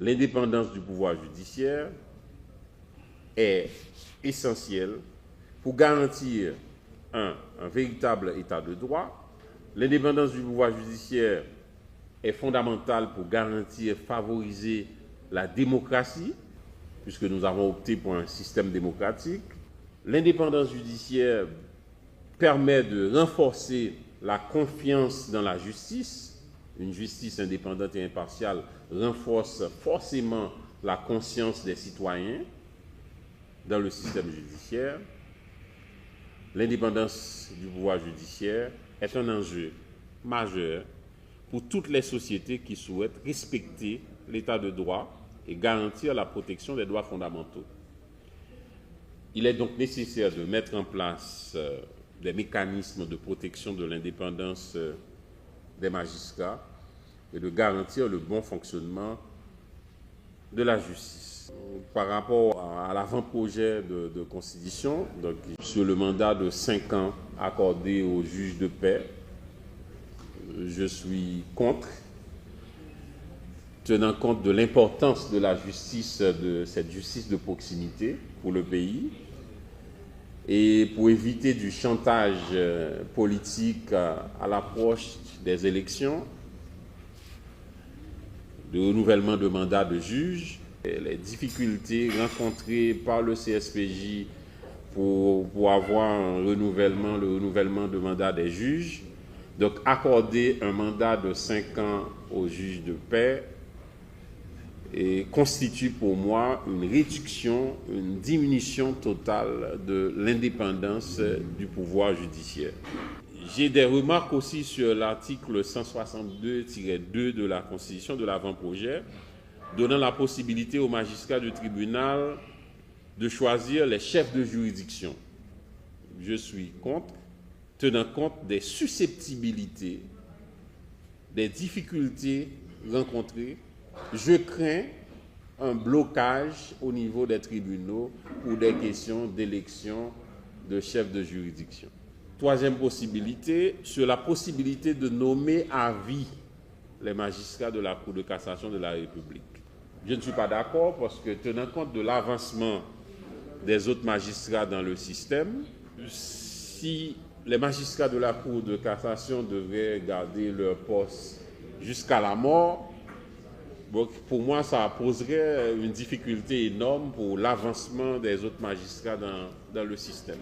L'indépendance du pouvoir judiciaire est essentielle pour garantir un véritable état de droit. L'indépendance du pouvoir judiciaire est fondamentale pour garantir, favoriser la démocratie, puisque nous avons opté pour un système démocratique. L'indépendance judiciaire permet de renforcer la confiance dans la justice. Une justice indépendante et impartiale renforce forcément la conscience des citoyens dans le système judiciaire. L'indépendance du pouvoir judiciaire est un enjeu majeur pour toutes les sociétés qui souhaitent respecter l'état de droit et garantir la protection des droits fondamentaux. Il est donc nécessaire de mettre en place des mécanismes de protection de l'indépendance des magistrats et de garantir le bon fonctionnement de la justice. Par rapport à l'avant-projet de constitution, donc sur le mandat de 5 ans accordé aux juges de paix, je suis contre, tenant compte de l'importance de la justice, de cette justice de proximité pour le pays, et pour éviter du chantage politique à l'approche des élections, de renouvellement de mandat de juge, les difficultés rencontrées par le CSPJ pour avoir le renouvellement de mandat des juges. Donc accorder un mandat de 5 ans aux juges de paix constitue pour moi une réduction, une diminution totale de l'indépendance du pouvoir judiciaire. J'ai des remarques aussi sur l'article 162-2 de la Constitution de l'avant-projet, donnant la possibilité aux magistrats du tribunal de choisir les chefs de juridiction. Je suis contre, tenant compte des susceptibilités, des difficultés rencontrées. Je crains un blocage au niveau des tribunaux pour des questions d'élection de chefs de juridiction. Troisième possibilité, sur la possibilité de nommer à vie les magistrats de la Cour de cassation de la République. Je ne suis pas d'accord parce que, tenant compte de l'avancement des autres magistrats dans le système, si les magistrats de la Cour de cassation devaient garder leur poste jusqu'à la mort, pour moi, ça poserait une difficulté énorme pour l'avancement des autres magistrats dans le système.